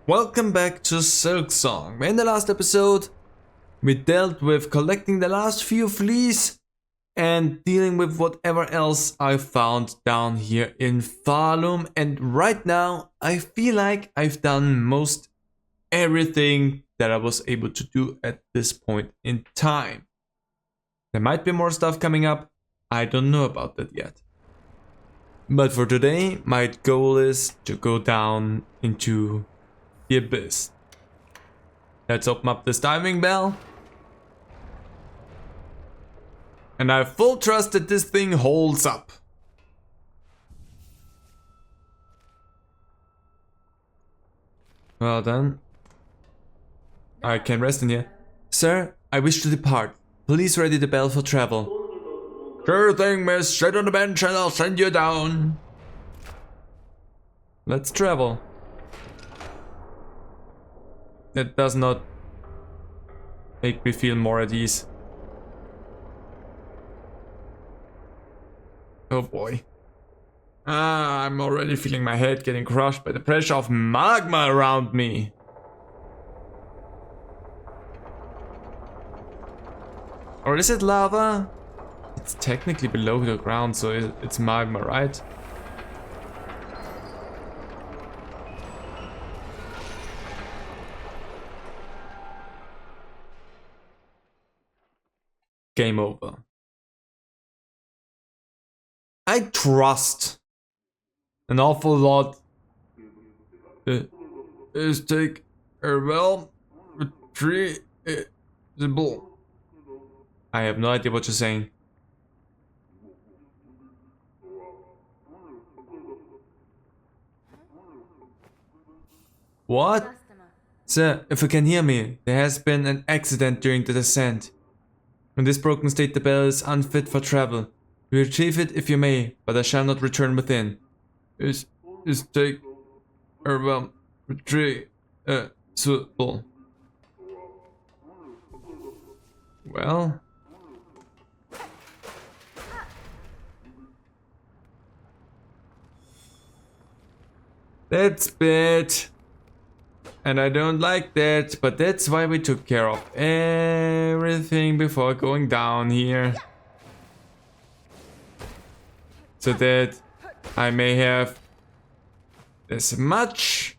Welcome back to Silksong. In the last episode, we dealt with collecting the last few fleas and dealing with whatever else I found down here in Falum. And right now, I feel like I've done most everything that I was able to do at this point in time. There might be more stuff coming up. I don't know about that yet. But for today, my goal is to go down into the abyss. Let's open up this diving bell. And I have full trust that this thing holds up. Well then, I can rest in here. Sir, I wish to depart. Please ready the bell for travel. Sure thing, miss. Sit on the bench and I'll send you down. Let's travel. It does not make me feel more at ease. Oh boy. I'm already feeling my head getting crushed by the pressure of magma around me. Or is it lava? It's technically below the ground, so it's magma, right? Game over. I trust an awful lot. Is take a well retrievable. I have no idea what you're saying. What? Sir, if you can hear me, there has been an accident during the descent. In this broken state, the bell is unfit for travel. Retrieve it if you may, but I shall not return within. Is take retrievable. Well. That's bad. And I don't like that, but that's why we took care of everything before going down here. So that I may have as much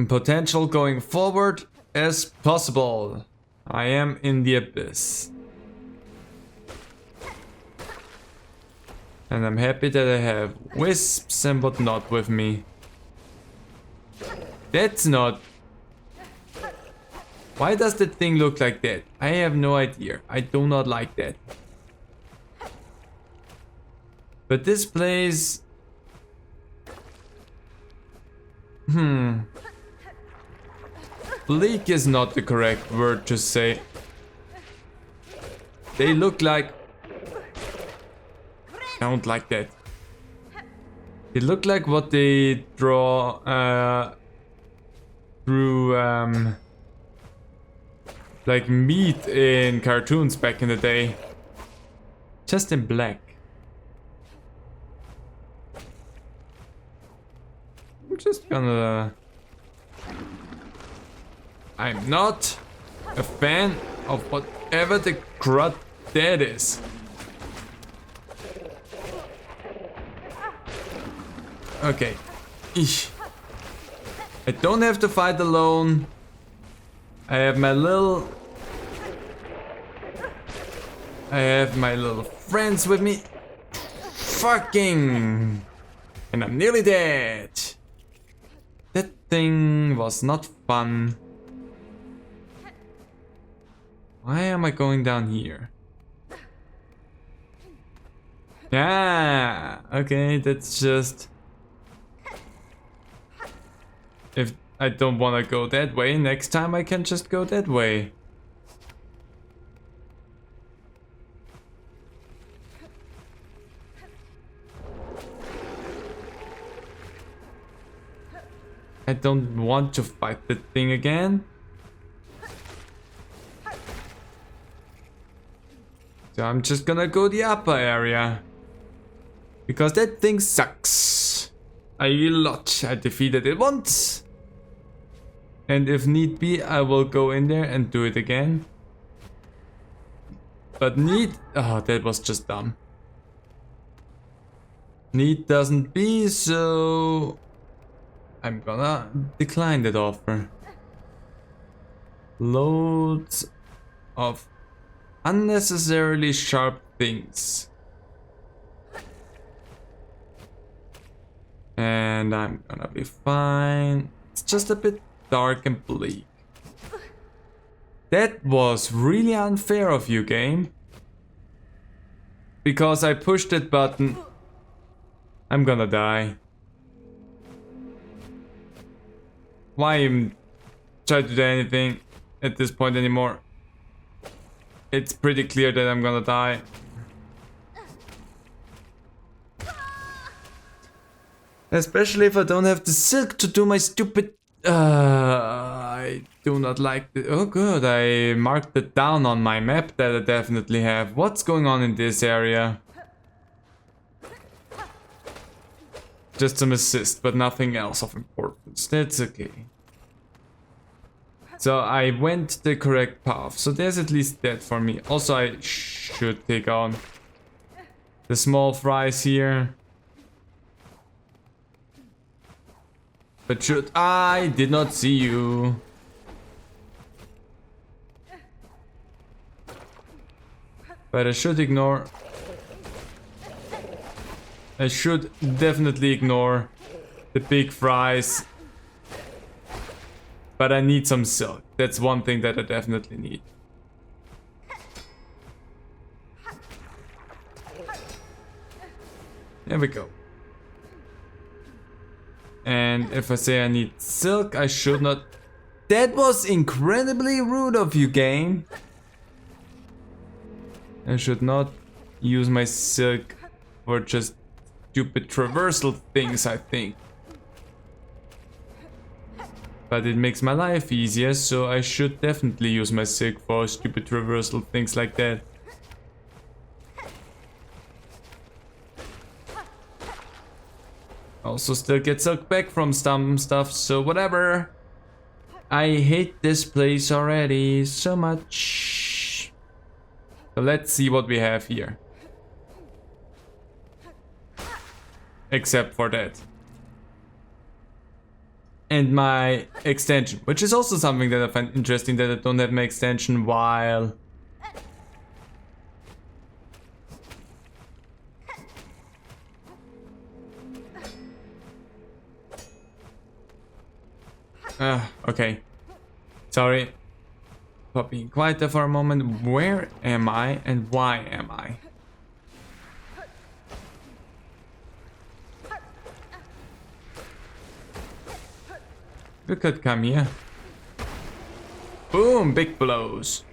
potential going forward as possible. I am in the abyss. And I'm happy that I have wisps and whatnot with me. That's not... Why does that thing look like that? I have no idea. I do not like that. But this place... Bleak is not the correct word to say. They look like... I don't like that. They look like what they draw through like meat in cartoons back in the day. Just in black. I'm just gonna... I'm not a fan of whatever the crud that is. Okay. Eesh. I don't have to fight alone. I have my little friends with me. Fucking. And I'm nearly dead. That thing was not fun. Why am I going down here? Yeah, okay, that's just... If I don't want to go that way, next time I can just go that way. I don't want to fight the thing again. So I'm just gonna go the upper area. Because that thing sucks. A lot. I defeated it once. And if need be, I will go in there and do it again. But need... Oh, that was just dumb. Need doesn't be, so... I'm gonna decline that offer. Loads of unnecessarily sharp things. And I'm gonna be fine. It's just a bit dark and bleak. That was really unfair of you, game. Because I pushed that button. I'm gonna die. Why even try to do anything at this point anymore? It's pretty clear that I'm gonna die. Especially if I don't have the silk to do my stupid... I do not like it. Oh good, I marked it down on my map that I definitely have. What's going on in this area? Just some assist, but nothing else of importance. That's okay. So I went the correct path. So there's at least that for me. Also, I should take on the small fries here. But should I did not see you. But I should ignore. I should definitely ignore the big fries. But I need some silk. That's one thing that I definitely need. There we go. And if I say I need silk, I should not... That was incredibly rude of you, game. I should not use my silk for just stupid traversal things, I think. But it makes my life easier, so I should definitely use my silk for stupid traversal things like that. Also still get silk back from some stuff, so whatever. I hate this place already so much. So let's see what we have here. Except for that. And my extension, which is also something that I find interesting, that I don't have my extension while... Okay. Sorry for being quiet there for a moment. Where am I and why am I? We could come here. Boom! Big blows.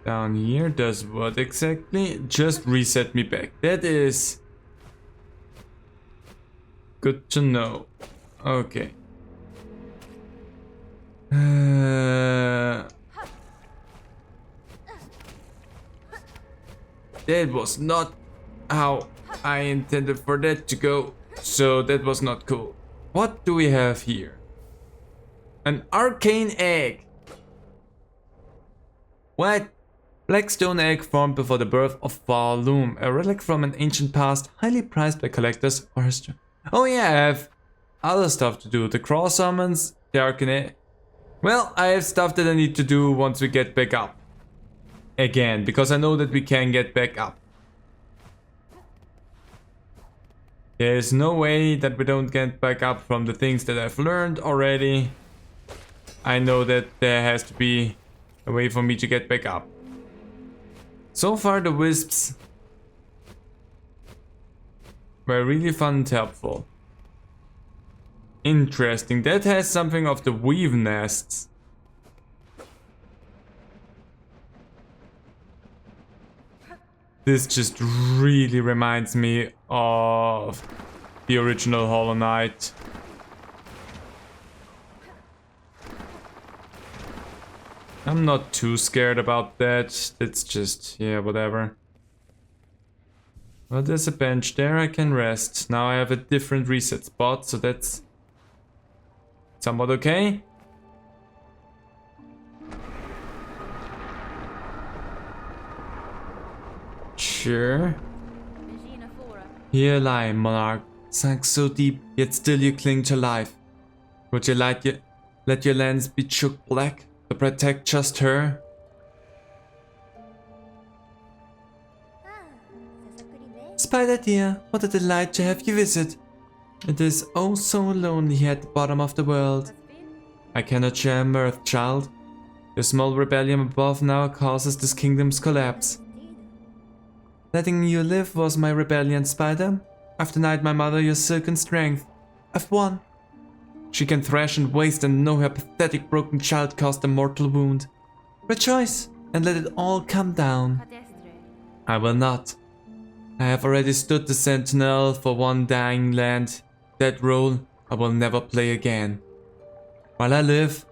Down here does what exactly? Just reset me back. That is... good to know. Okay. That was not how I intended for that to go. So that was not cool. What do we have here? An arcane egg. What? Black stone egg formed before the birth of Valum, a relic from an ancient past, highly prized by collectors or history. Oh yeah, I have other stuff to do. The crawl summons, the arcane egg. Well, I have stuff that I need to do once we get back up. Again, because I know that we can get back up. There's no way that we don't get back up from the things that I've learned already. I know that there has to be a way for me to get back up. So far the wisps were really fun and helpful. Interesting, that has something of the weave nests. This just really reminds me of the original Hollow Knight. I'm not too scared about that. It's just, yeah, whatever. Well, there's a bench there, I can rest. Now I have a different reset spot, so that's Somewhat okay? Sure. Here lie, monarch, sunk so deep, yet still you cling to life. Would you let your lands be shook black to protect just her? Spider dear, what a delight to have you visit. It is oh so lonely here at the bottom of the world. I cannot share mirth, child. Your small rebellion above now causes this kingdom's collapse. Letting you live was my rebellion, Spider. I've denied my mother your silken strength. I've won. She can thrash and waste and know her pathetic broken child caused a mortal wound. Rejoice and let it all come down. I will not. I have already stood the sentinel for one dying land. That role I will never play again. While I live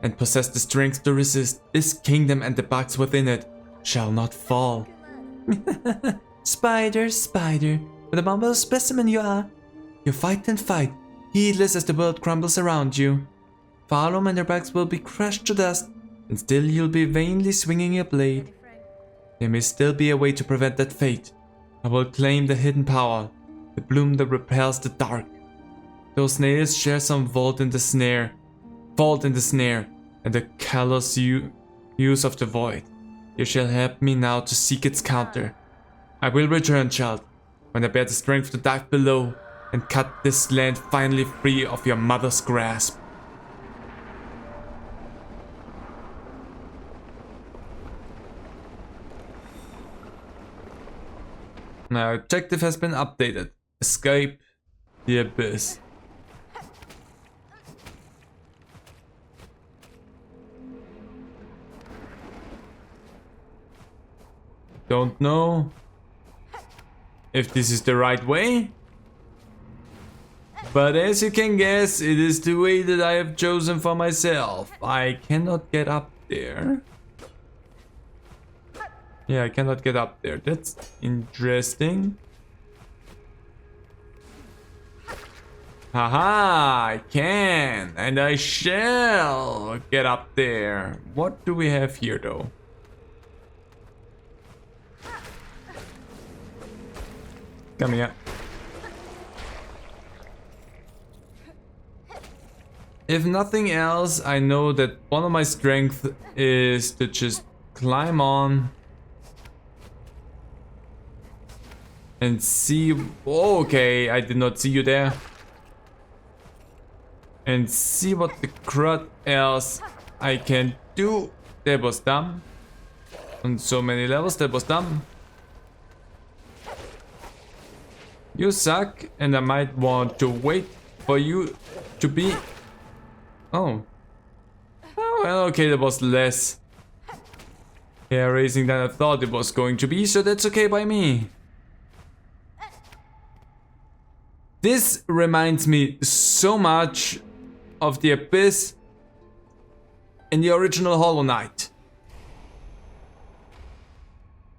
and possess the strength to resist, this kingdom and the bugs within it shall not fall. Spider, spider, what a humble specimen you are. You fight and fight, heedless as the world crumbles around you. Farlum and their bugs will be crushed to dust, and still you'll be vainly swinging your blade. There may still be a way to prevent that fate. I will claim the hidden power, the bloom that repels the dark. Those snails share some fault in the snare, and the callous use of the void. You shall help me now to seek its counter. I will return, child, when I bear the strength to dive below and cut this land finally free of your mother's grasp. Now, objective has been updated. Escape the abyss. Don't know if this is the right way, but as you can guess, it is the way that I have chosen for myself. I cannot get up there. Yeah, I cannot get up there. That's interesting. Haha, I can, and I shall get up there. What do we have here though? Come here. If nothing else, I know that one of my strengths is to just climb on and see. Oh, okay, I did not see you there. And see what the crud else I can do. That was dumb. On so many levels, that was dumb. You suck, and I might want to wait for you to be... Oh. Oh, well, okay, that was less hair raising than I thought it was going to be, so that's okay by me. This reminds me so much of the Abyss in the original Hollow Knight.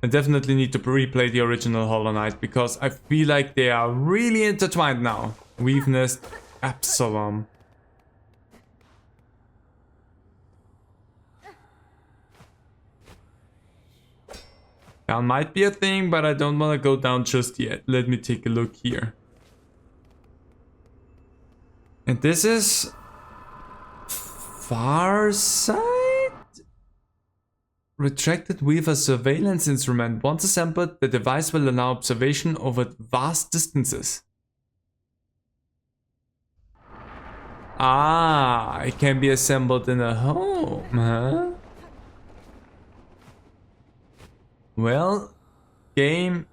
I definitely need to replay the original Hollow Knight because I feel like they are really intertwined now. Weaveness, Absalom. Down might be a thing, but I don't want to go down just yet. Let me take a look here. And this is far side? Retracted Weaver surveillance instrument. Once assembled, the device will allow observation over vast distances. Ah, it can be assembled in a home, huh? Well, game.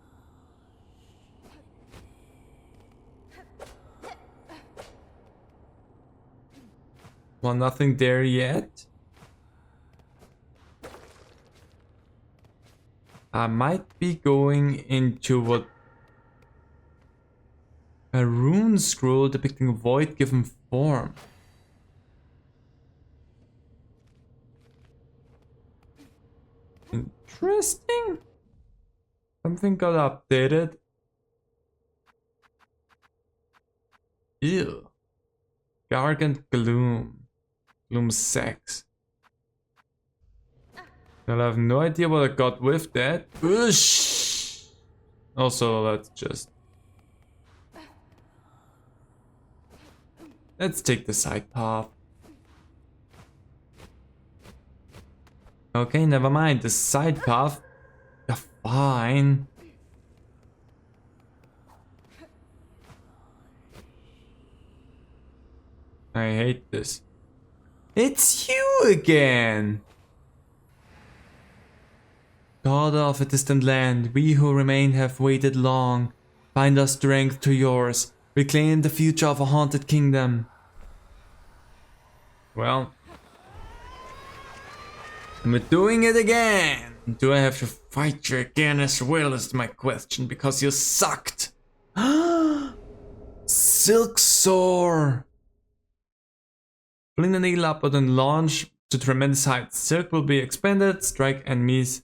Well, nothing there yet. I might be going into what a rune scroll depicting a void given form. Interesting. Something got updated. Ew. Gargant Gloom. Gloom Sex. Well, I have no idea what I got with that. Whoosh! Also, let's take the side path. Okay, never mind. The side path. You're fine. I hate this. It's you again! Daughter of a distant land, we who remain have waited long. Bind our strength to yours. Reclaim the future of a haunted kingdom. Well, we're doing it again. Do I have to fight you again as well is my question, because you sucked. Silksong. Fling the needle upward and launch to tremendous heights. Silk will be expanded. Strike enemies.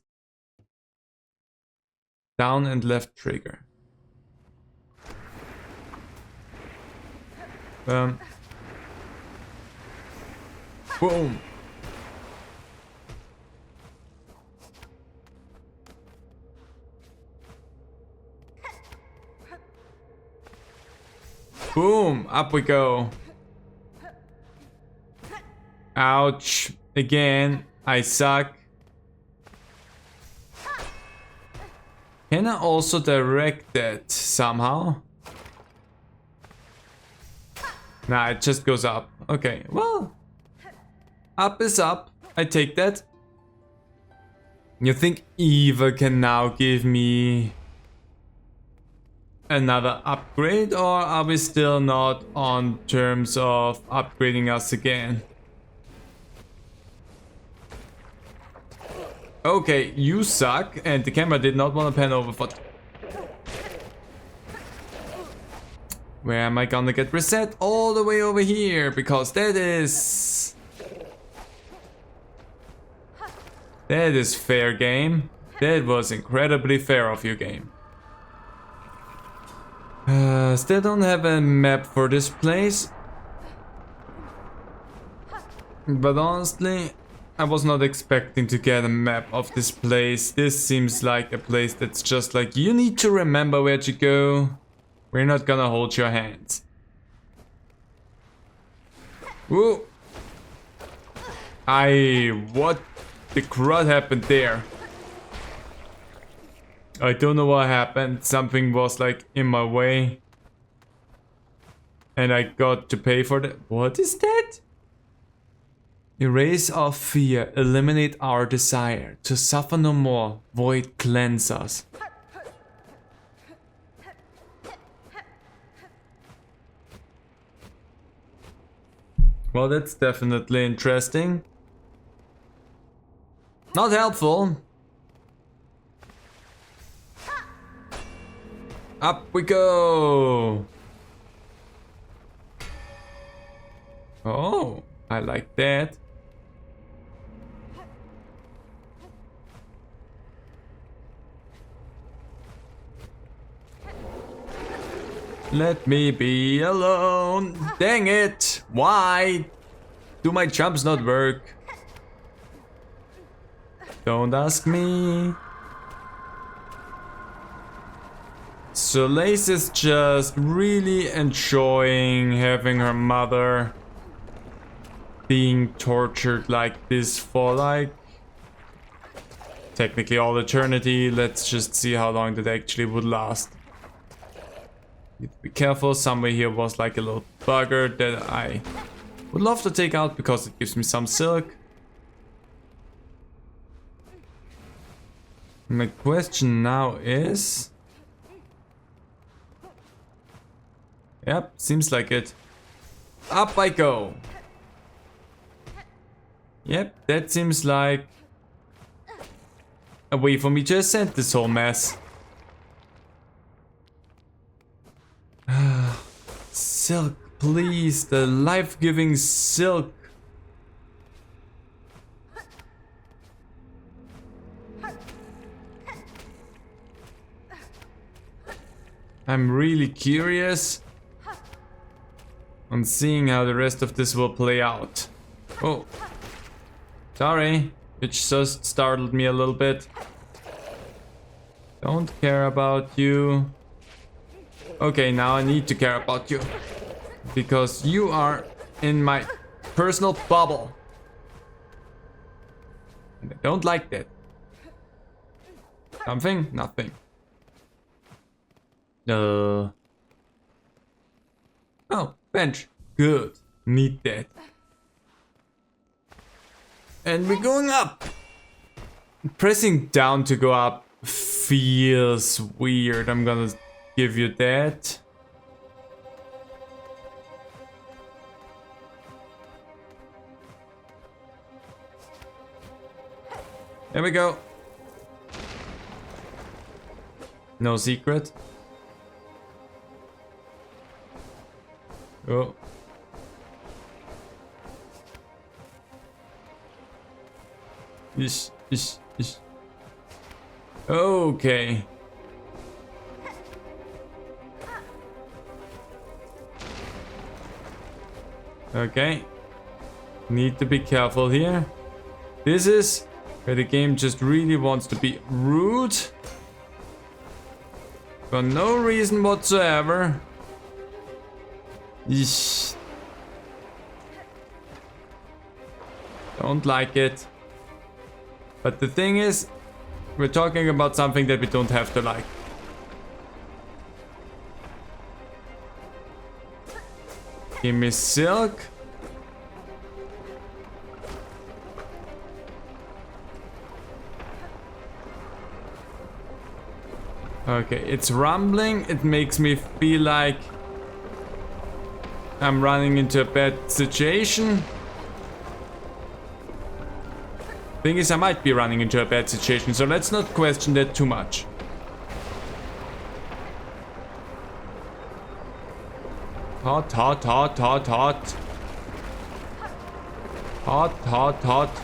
Down and left trigger. Boom. Boom, up we go. Ouch. Again, I suck. Can I also direct that somehow? Nah, it just goes up. Okay, well. Up is up. I take that. You think Eva can now give me another upgrade, or are we still not on terms of upgrading us again? Okay, you suck, and the camera did not want to pan over for... Where am I gonna get reset? All the way over here, because that is fair game. That was incredibly fair of you, game. Still don't have a map for this place. But honestly, I was not expecting to get a map of this place. This seems like a place that's just like, you need to remember where to go. We're not gonna hold your hands. Whoa. What the crud happened there? I don't know what happened. Something was like in my way. And I got to pay for that. What is that? Erase our fear, eliminate our desire. To suffer no more, void cleanse us. Well, that's definitely interesting. Not helpful. Up we go. Oh, I like that. Let me be alone. Dang it. Why do my jumps not work? Don't ask me. So Lace is just really enjoying having her mother being tortured like this for like technically all eternity. Let's just see how long that actually would last. Need to be careful. Somewhere here was like a little bugger that I would love to take out because it gives me some silk. My question now is... Yep, seems like it. Up I go. Yep, that seems like a way for me to ascend this whole mess. Silk, please, the life-giving silk. I'm really curious on seeing how the rest of this will play out. Oh. Sorry. It just startled me a little bit. Don't care about you. Okay, now I need to care about you. Because you are in my personal bubble. And I don't like that. Something? Nothing. Oh, bench. Good. Need that. And we're going up. Pressing down to go up feels weird. I'm gonna give you that. There we go. No secret. Oh. Ish. Okay. Okay. Need to be careful here. This is where the game just really wants to be rude. For no reason whatsoever. Eesh. Don't like it. But the thing is, we're talking about something that we don't have to like. Give me silk. Okay, it's rumbling. It makes me feel like I'm running into a bad situation. Thing is, I might be running into a bad situation, so let's not question that too much. Hot, hot, hot, hot, hot. Hot, hot, hot.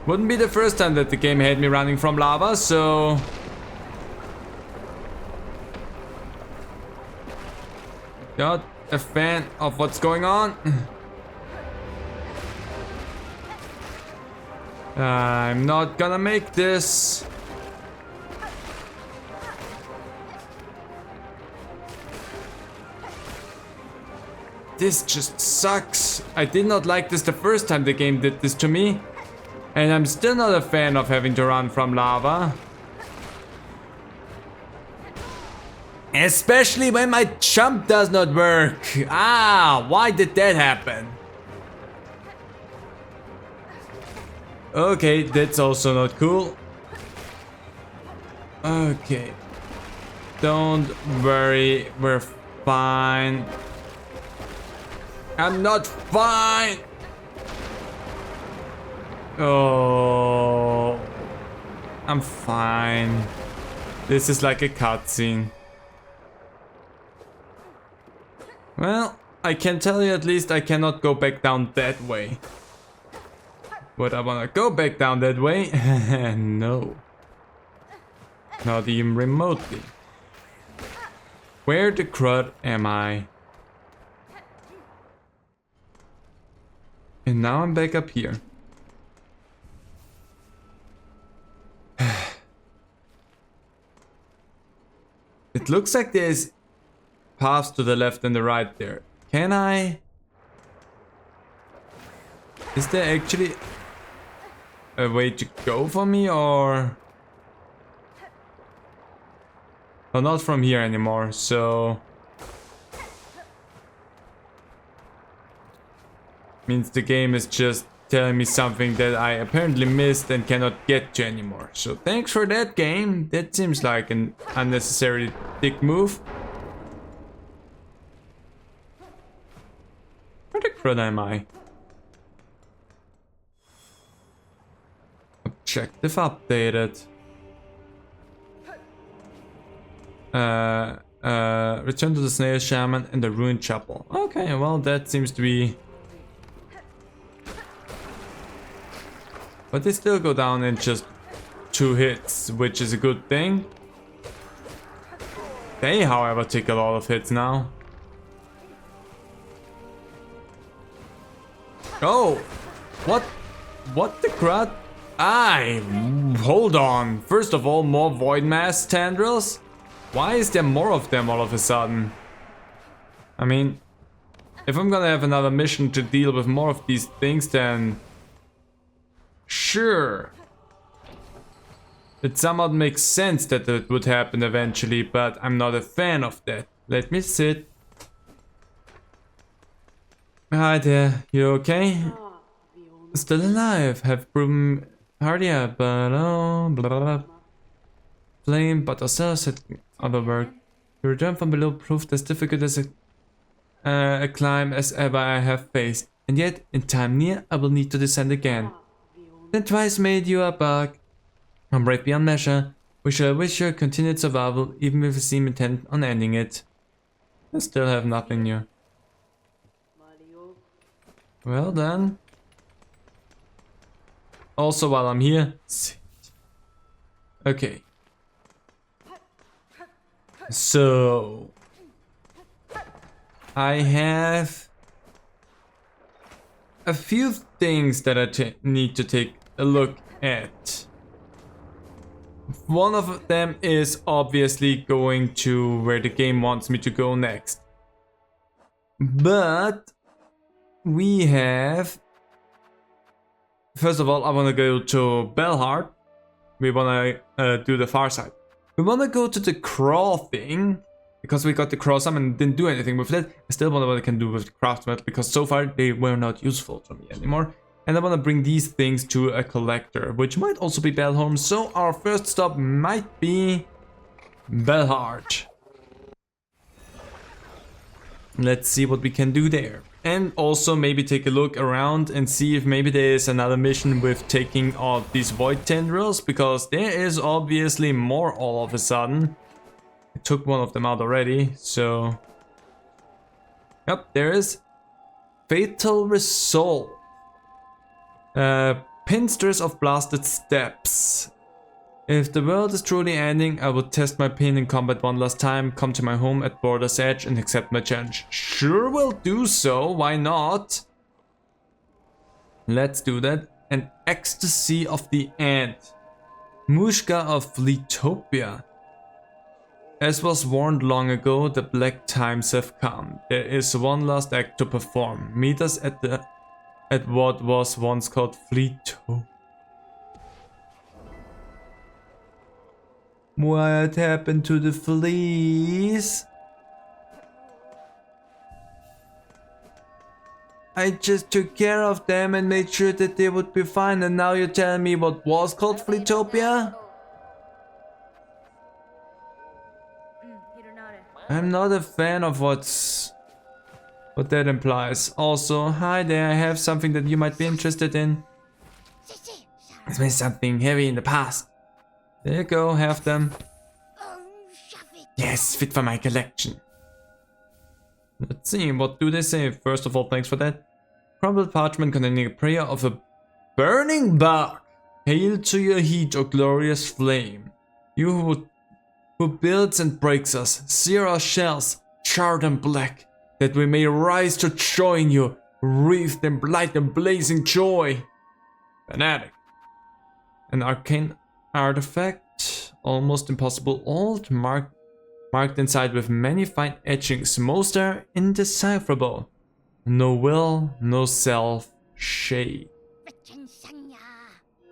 Wouldn't be the first time that the game had me running from lava, so... Not a fan of what's going on. I'm not gonna make this. This just sucks. I did not like this the first time the game did this to me. And I'm still not a fan of having to run from lava. Especially when my jump does not work. Ah, why did that happen? Okay, that's also not cool. Okay. Don't worry, we're fine. I'm not fine. Oh, I'm fine. This is like a cutscene. Well, I can tell you at least I cannot go back down that way. Would I wanna go back down that way? No. Not even remotely. Where the crud am I? And now I'm back up here. It looks like there's paths to the left and the right there. Can I? Is there actually a way to go for me, or? Well, not from here anymore, so... Means the game is just telling me something that I apparently missed and cannot get to anymore. So thanks for that, game. That seems like an unnecessary dick move. Where the crud am I? Objective updated. Return to the Snail Shaman and the Ruined Chapel. Okay, well that seems to be... But they still go down in just 2 hits, which is a good thing. They, however, take a lot of hits now. Oh! What? What the crap? Hold on. First of all, more void mass tendrils? Why is there more of them all of a sudden? I mean, if I'm gonna have another mission to deal with more of these things, then sure. It somehow makes sense that it would happen eventually, but I'm not a fan of that. Let me sit. Hi there, you okay? Still alive, have proven hardier, but oh, blah blah blah. Flame, but ourselves had other work. The return from below proved as difficult as a climb as ever I have faced, and yet, in time near, I will need to descend again. Then twice made you a bug. I'm brave beyond measure. We shall wish your continued survival, even if we seem intent on ending it. I still have nothing new. Well then. Also, while I'm here, sit. Okay. So I have a few things that I need to take a look at. One of them is obviously going to where the game wants me to go next. But we have... First of all, I want to go to Belhard. We want to do the far side. We want to go to the crawl thing. Because we got the crawl summon and didn't do anything with it. I still wonder what I can do with the craft metal, because so far they were not useful to me anymore. And I want to bring these things to a collector, which might also be Belholm. So our first stop might be Belhard. Let's see what we can do there. And also maybe take a look around and see if maybe there is another mission with taking out these void tendrils, because there is obviously more all of a sudden. I took one of them out already, so... Yep, there is. Fatal Resolve. Pinsters of Blasted Steps. If the world is truly ending, I will test my pin in combat one last time, come to my home at Border's Edge and accept my challenge. Sure will do so, why not? Let's do that. An Ecstasy of the Ant. Mushka of Fleetopia. As was warned long ago, the black times have come. There is one last act to perform. Meet us at what was once called Fleetopia. What happened to the fleas? I just took care of them and made sure that they would be fine, and now you're telling me what was called Fleetopia? I'm not a fan of what that implies. Also, hi there, I have something that you might be interested in. It's been something heavy in the past. There you go, have them. Yes, fit for my collection. Let's see, what do they say? First of all, thanks for that. Crumbled parchment containing a prayer of a burning bark. Hail to your heat, O glorious flame. You who builds and breaks us, sear our shells, charred and black, that we may rise to join you, wreathed in light and blazing joy. Fanatic. An arcane artifact, almost impossible old, marked inside with many fine etchings, most are indecipherable. No will, no self, shade.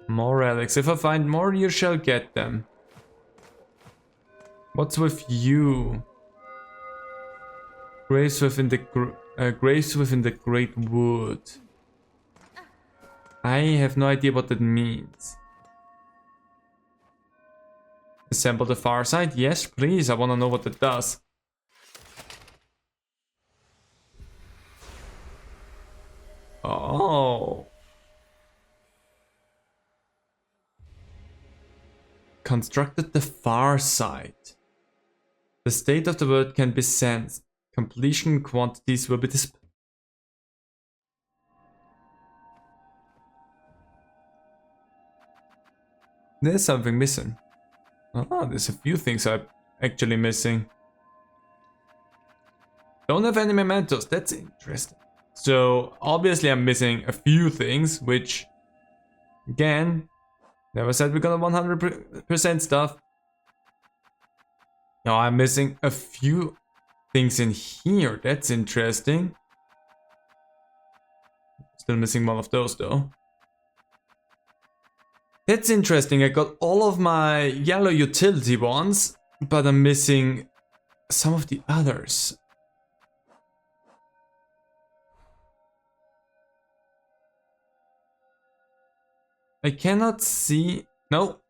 More relics. If I find more, you shall get them. What's with you? Graves within the great wood. I have no idea what that means. Assemble the far side? Yes, please. I want to know what it does. Oh. Constructed the far side. The state of the world can be sensed. Completion quantities will be displayed. There's something missing. Oh, there's a few things I'm actually missing. Don't have any mementos. That's interesting. So obviously I'm missing a few things, which again, never said we got a 100% stuff. No, I'm missing a few things in here. That's interesting. Still missing one of those though. That's interesting. I got all of my yellow utility ones, but I'm missing some of the others. I cannot see. No,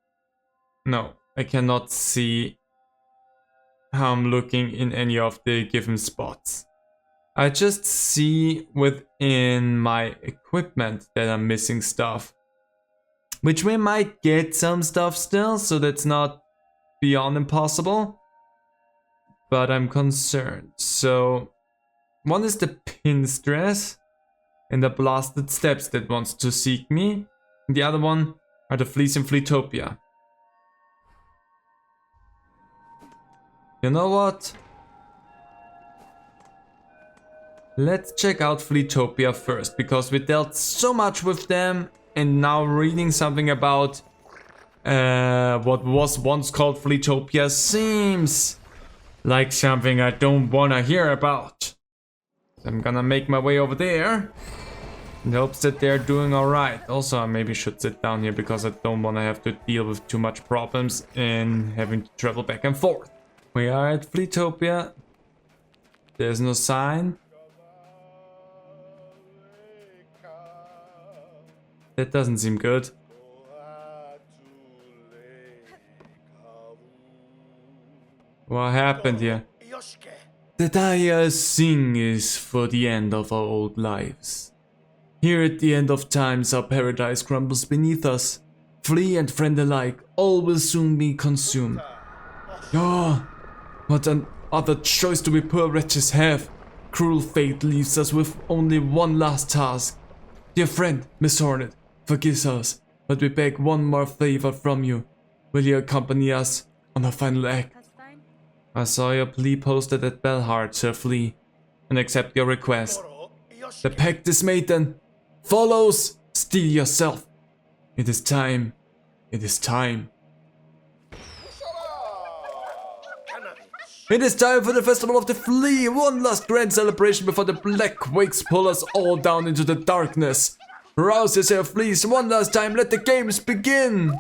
I cannot see how I'm looking in any of the given spots. I just see within my equipment that I'm missing stuff, which we might get some stuff still, so that's not beyond impossible, but I'm concerned. So one is the pin stress and the blasted steps that wants to seek me. And the other one are the fleas in Fleetopia. You know what? Let's check out Fleetopia first, because we dealt so much with them, and now reading something about what was once called Fleetopia seems like something I don't wanna hear about. I'm gonna make my way over there in hopes that they're doing alright. Also, I maybe should sit down here because I don't wanna have to deal with too much problems in having to travel back and forth. We are at Fleetopia. There's no sign. That doesn't seem good. What happened here? The dire sing is for the end of our old lives. Here at the end of times our paradise crumbles beneath us. Flea and friend alike, all will soon be consumed. Oh, what an other choice do we poor wretches have? Cruel fate leaves us with only one last task. Dear friend, Miss Hornet, forgive us, but we beg one more favor from you. Will you accompany us on our final act? I saw your plea posted at Bellheart, Sir Flea, and accept your request. The pact is made then. Follows, steel yourself. It is time. It is time. It is time for the Festival of the Flea, one last grand celebration before the black wakes pull us all down into the darkness. Rouse yourself, fleas, one last time, let the games begin!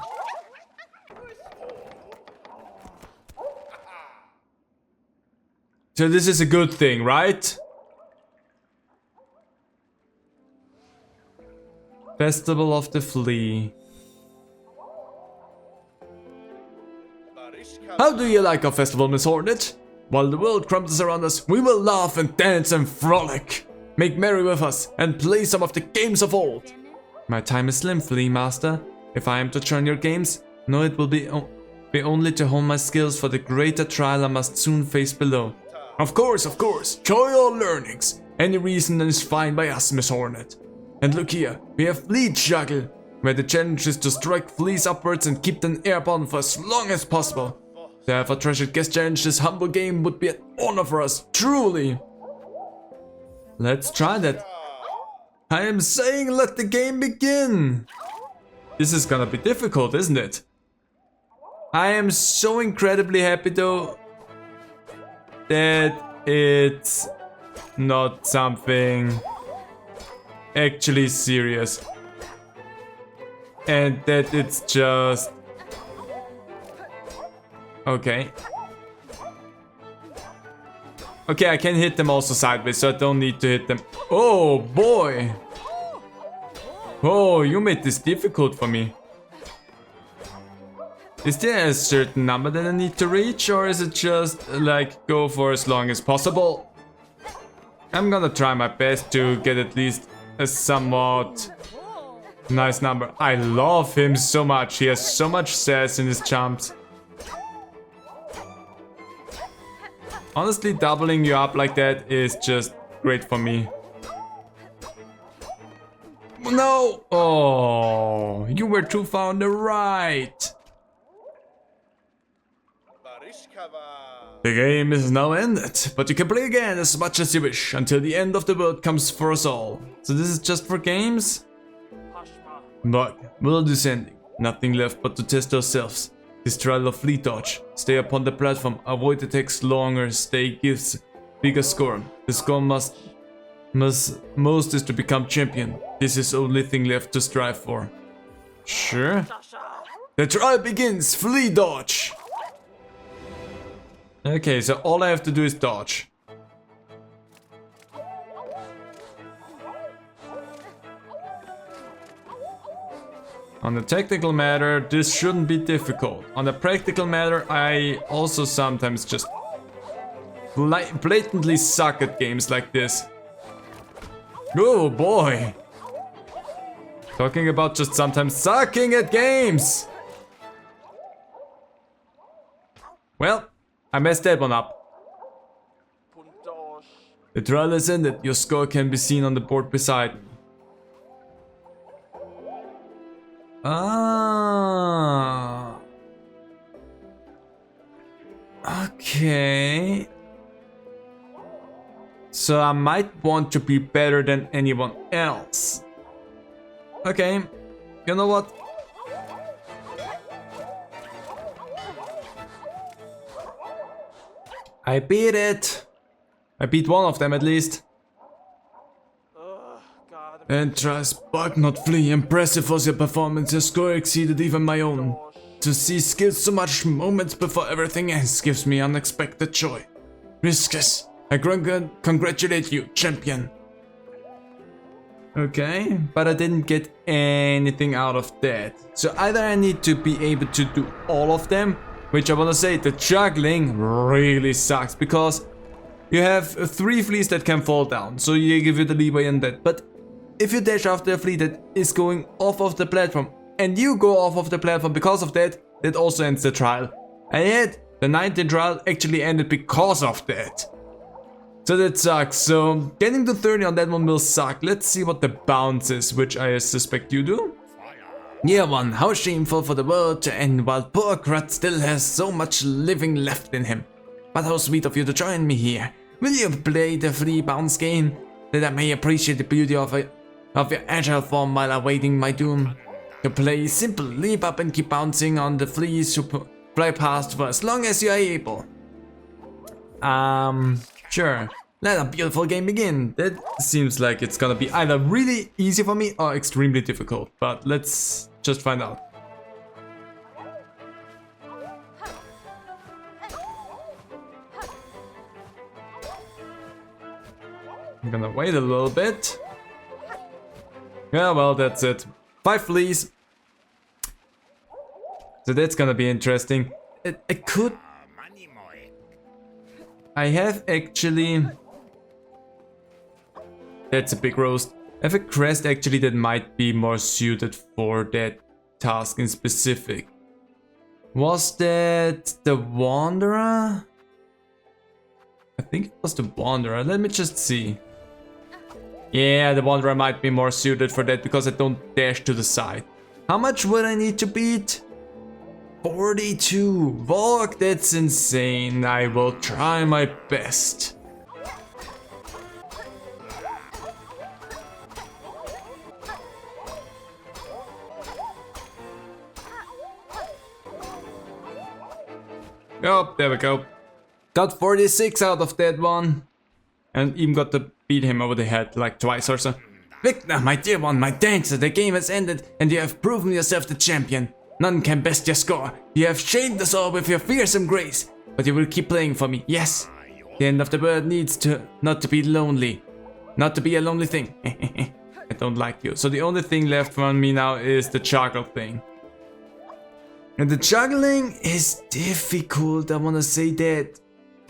So this is a good thing, right? Festival of the Flea. How do you like our festival, Miss Hornet? While the world crumbles around us, we will laugh and dance and frolic. Make merry with us and play some of the games of old. My time is slim, Flea Master. If I am to join your games, no, it will be only to hone my skills for the greater trial I must soon face below. Of course, enjoy your learnings. Any reason is fine by us, Miss Hornet. And look here, we have Flea Juggle, where the challenge is to strike fleas upwards and keep them airborne for as long as possible. To have a treasured guest challenge this humble game would be an honor for us, truly. Let's try that. I am saying let the game begin. This is gonna be difficult, isn't it? I am so incredibly happy though that it's not something actually serious. And that it's just... Okay. Okay, I can hit them also sideways, so I don't need to hit them. Oh boy! Oh, you made this difficult for me. Is there a certain number that I need to reach, or is it just like go for as long as possible? I'm gonna try my best to get at least a somewhat nice number. I love him so much. He has so much sass in his jumps. Honestly, doubling you up like that is just great for me. No! Oh, you were too far on the right. The game is now ended, but you can play again as much as you wish until the end of the world comes for us all. So this is just for games? But world is ending. Nothing left but to test ourselves. This trial of fleet dodge. Stay upon the platform, avoid attacks longer, stay gives bigger score. The score most is to become champion. This is the only thing left to strive for. Sure. The trial begins, fleet dodge. Okay, so all I have to do is dodge. On the technical matter, this shouldn't be difficult. On the practical matter, I also sometimes just blatantly suck at games like this. Oh boy! Talking about just sometimes sucking at games! Well, I messed that one up. The trial has ended. Your score can be seen on the board beside me. Ah. Okay. So I might want to be better than anyone else. Okay. You know what? I beat it. I beat one of them at least. And tries bug not flee. Impressive was your performance. Your score exceeded even my own. To see skills so much moments before everything ends gives me unexpected joy. Riskus, I congratulate you, champion. Okay, but I didn't get anything out of that. So either I need to be able to do all of them, which I wanna say, the juggling really sucks because you have 3 fleas that can fall down, so you give you the leeway in that. But if you dash after a flea that is going off of the platform and you go off of the platform because of that, that also ends the trial. And yet, the 19th trial actually ended because of that. So that sucks. So getting to 30 on that one will suck. Let's see what the bounce is, which I suspect you do. Year 1, how shameful for the world to end while poor Crud still has so much living left in him. But how sweet of you to join me here. Will you play the free bounce game, that I may appreciate the beauty of your agile form while awaiting my doom? To play simple, leap up and keep bouncing on the fleas who fly past for as long as you are able. Sure. Let a beautiful game begin. That seems like it's gonna be either really easy for me or extremely difficult, but let's just find out. I'm gonna wait a little bit. Yeah, well, that's it. 5 fleas. So that's gonna be interesting. I have actually... That's a big roast. I have a crest actually that might be more suited for that task in specific. Was that the Wanderer? I think it was the Wanderer. Let me just see. Yeah, the Wanderer might be more suited for that because I don't dash to the side. How much would I need to beat? 42. Volk, that's insane. I will try my best. Oh, there we go. Got 46 out of that one. And even got to beat him over the head like twice or so. Victor, my dear one, my dancer, the game has ended and you have proven yourself the champion. None can best your score. You have shamed us all with your fearsome grace. But you will keep playing for me, yes. The end of the world needs to not to be lonely. Not to be a lonely thing. I don't like you. So the only thing left for me now is the juggle thing. And the juggling is difficult, I wanna say that.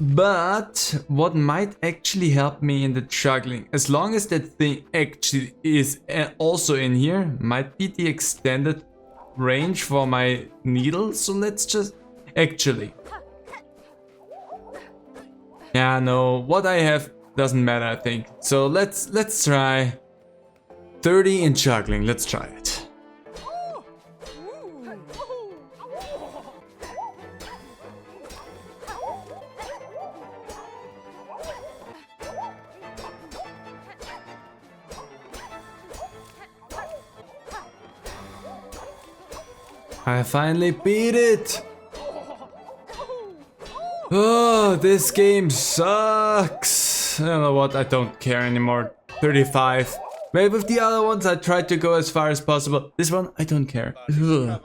But what might actually help me in the juggling, as long as that thing actually is also in here, might be the extended range for my needle. So let's just actually, yeah, no, what I have doesn't matter, I think. So let's try 30 in juggling. Let's try it. I finally beat it! Oh, this game sucks! I don't know what, I don't care anymore. 35. Maybe with the other ones I tried to go as far as possible. This one, I don't care. Ugh.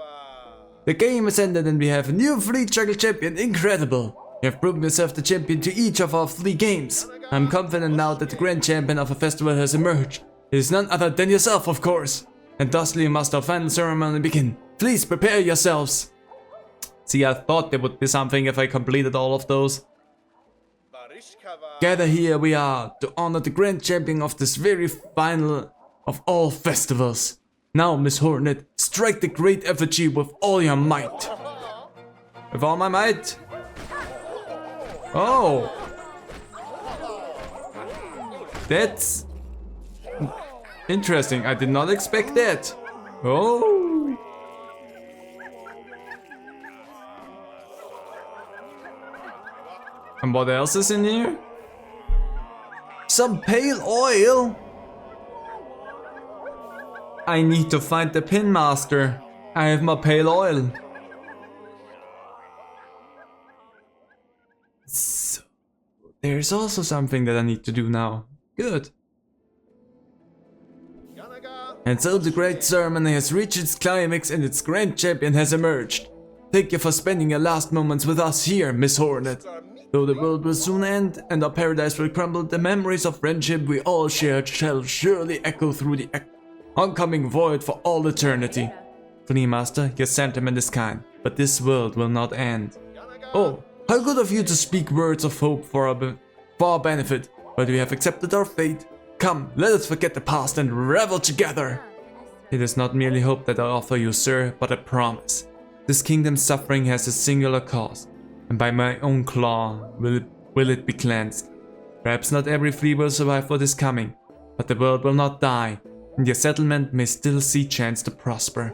The game has ended and we have a new Fleet Juggle champion. Incredible! You have proven yourself the champion to each of our 3 games. I'm confident now that the grand champion of a festival has emerged. It is none other than yourself, of course. And thusly must our final ceremony begin. Please prepare yourselves. See, I thought there would be something if I completed all of those. Gather here we are to honor the grand champion of this very final of all festivals. Now, Miss Hornet, strike the great effigy with all your might. With all my might? Oh! That's interesting. I did not expect that. Oh! And what else is in here? Some pale oil? I need to find the pin master. I have my pale oil. So, there's also something that I need to do now. Good. And so the great ceremony has reached its climax and its grand champion has emerged. Thank you for spending your last moments with us here, Miss Hornet. Though the world will soon end and our paradise will crumble, the memories of friendship we all shared shall surely echo through the oncoming void for all eternity. Flea Master, your sentiment is kind, but this world will not end. Oh, how good of you to speak words of hope for our benefit, but we have accepted our fate. Come, let us forget the past and revel together. It is not merely hope that I offer you, sir, but a promise. This kingdom's suffering has a singular cause, and by my own claw will it be cleansed. Perhaps not every flea will survive what is coming, but the world will not die, and your settlement may still see chance to prosper.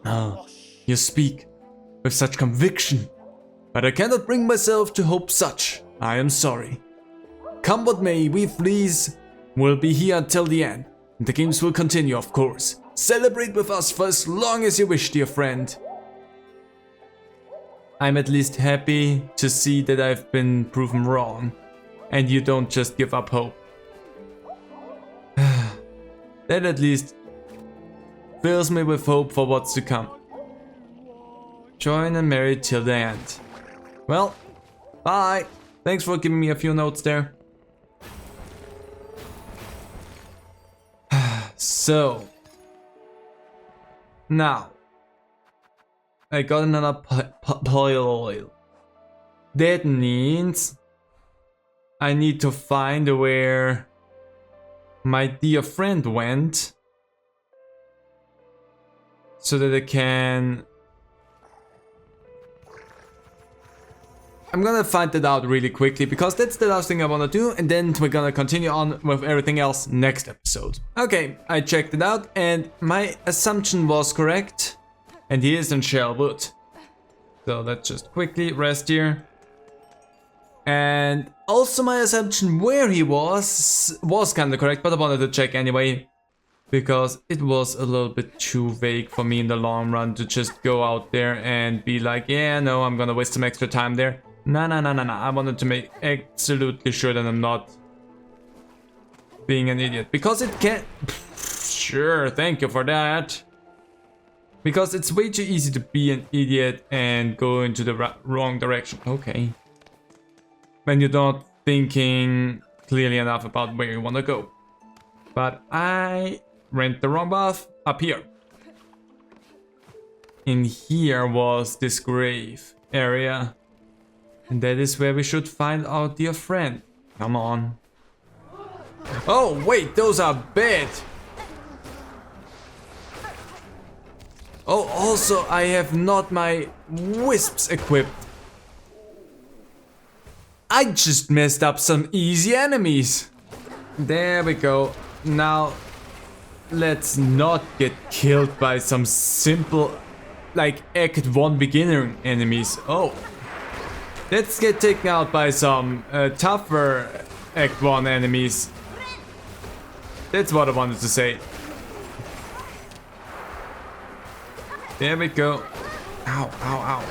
Oh, you speak with such conviction, but I cannot bring myself to hope such. I am sorry. Come what may, we fleas will be here until the end, and the games will continue, of course. Celebrate with us for as long as you wish, dear friend. I'm at least happy to see that I've been proven wrong, and you don't just give up hope. That at least fills me with hope for what's to come. Join and marry till the end. Well, bye. Thanks for giving me a few notes there. So, now, I got another pile oil. That means I need to find where my dear friend went so that I can... I'm gonna find that out really quickly because that's the last thing I wanna do, and then we're gonna continue on with everything else next episode. Okay, I checked it out and my assumption was correct. And he is in Shellwood. So let's just quickly rest here. And also my assumption where he was kind of correct, but I wanted to check anyway. Because it was a little bit too vague for me in the long run to just go out there and be like, yeah, no, I'm gonna waste some extra time there. No. I wanted to make absolutely sure that I'm not being an idiot. Because it can... Sure, thank you for that. Because it's way too easy to be an idiot and go into the wrong direction. Okay. When you're not thinking clearly enough about where you want to go. But I went the wrong path up here. In here was this grave area. And that is where we should find our dear friend. Come on. Oh, wait, those are bad. Oh, also, I have not my wisps equipped. I just messed up some easy enemies. There we go. Now, let's not get killed by some simple, like, Act 1 beginner enemies. Oh. Let's get taken out by some tougher Act 1 enemies. That's what I wanted to say. There we go. Ow, ow, ow.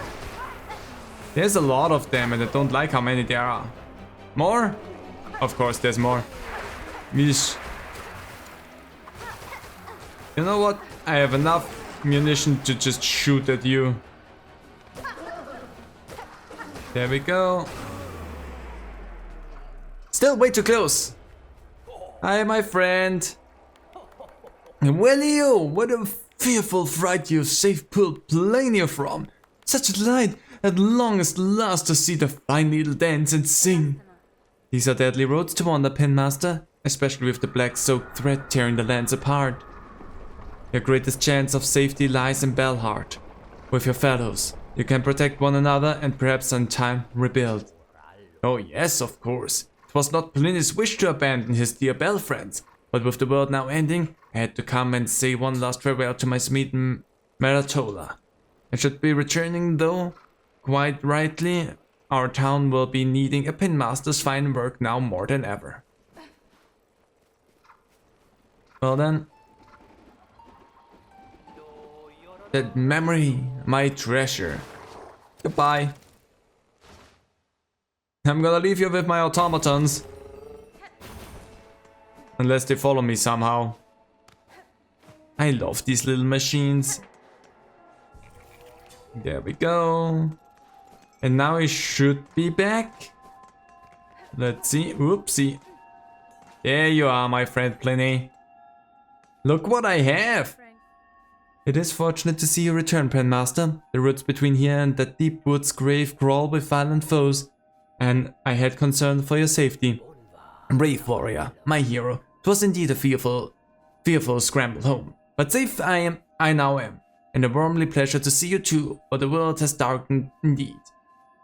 There's a lot of them and I don't like how many there are. More? Of course there's more. Yeesh. You know what? I have enough munition to just shoot at you. There we go. Still way too close. Hi, my friend. Well, you, what a fearful fright you've safe pulled plane here from. Such a delight at longest last to see the fine needle dance and sing. These are deadly roads to wander, Pinmaster, especially with the black soaked thread tearing the lands apart. Your greatest chance of safety lies in Belheart. With your fellows, you can protect one another and perhaps in time rebuild. Oh yes, of course. It was not Pliny's wish to abandon his dear Bell friends, but with the world now ending, I had to come and say one last farewell to my sweet Maratola. I should be returning though. Quite rightly, our town will be needing a pinmaster's fine work now more than ever. Well then. That memory, my treasure. Goodbye. I'm gonna leave you with my automatons. Unless they follow me somehow. I love these little machines. There we go. And now he should be back. Let's see. Oopsie. There you are, my friend Pliny. Look what I have. It is fortunate to see you return, Penmaster. The roads between here and that deep woods grave crawl with violent foes, and I had concern for your safety. Brave warrior, my hero. 'Twas indeed a fearful scramble home, but safe I now am, and a warmly pleasure to see you too, for the world has darkened indeed.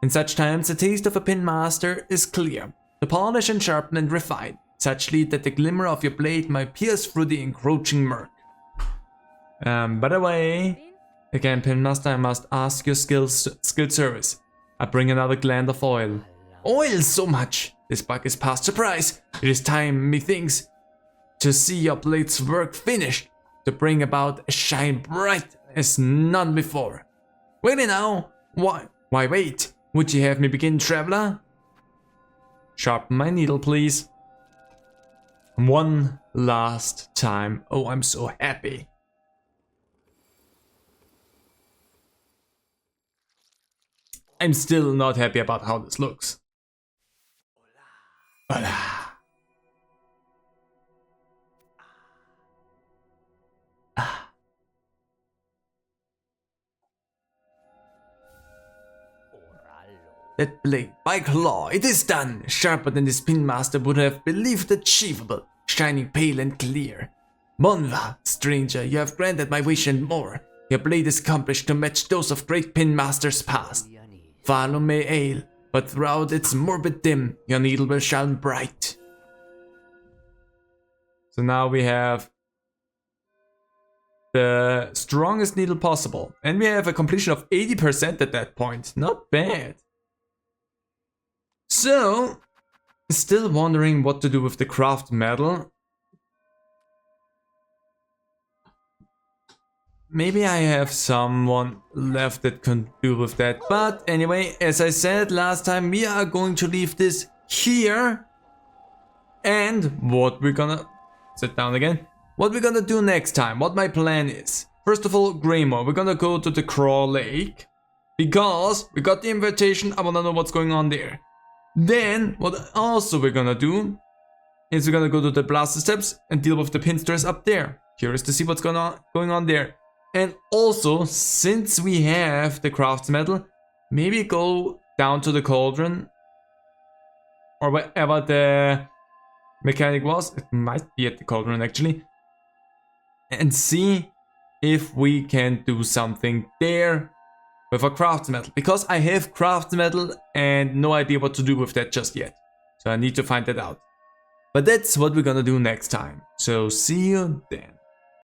In such times, the taste of a pinmaster is clear, to polish and sharpen and refine, such lead that the glimmer of your blade might pierce through the encroaching murk. By the way, again, Pinmaster, I must ask your skilled service. I bring another gland of oil. Oil so much! This bug is past surprise. It is time, methinks, to see your blade's work finished, to bring about a shine bright as none before. Ready now? Why wait? Would you have me begin, traveler? Sharpen my needle, please. One last time. Oh, I'm so happy. I'm still not happy about how this looks. Hola. That blade, by claw, it is done! Sharper than this pinmaster would have believed achievable, shining pale and clear. Monva, stranger, you have granted my wish and more. Your blade is accomplished to match those of great pinmasters past. Follow may ail, but throughout its morbid dim, your needle will shine bright. So now we have the strongest needle possible. And we have a completion of 80% at that point. Not bad. So, still wondering what to do with the craft medal. Maybe I have someone left that can do with that. But anyway, as I said last time, we are going to leave this here. And what we're gonna... sit down again. What we're gonna do next time, what my plan is. First of all, Greymore, we're gonna go to the Craw Lake. Because we got the invitation, I wanna know what's going on there. Then, what also we're gonna do is we're gonna go to the Blaster Steps and deal with the pinsters up there. Curious to see what's going on there. And also, since we have the crafts medal, maybe go down to the cauldron or wherever the mechanic was. It might be at the cauldron actually. And see if we can do something there with a crafts medal. Because I have crafts medal and no idea what to do with that just yet. So I need to find that out. But that's what we're gonna do next time. So see you then.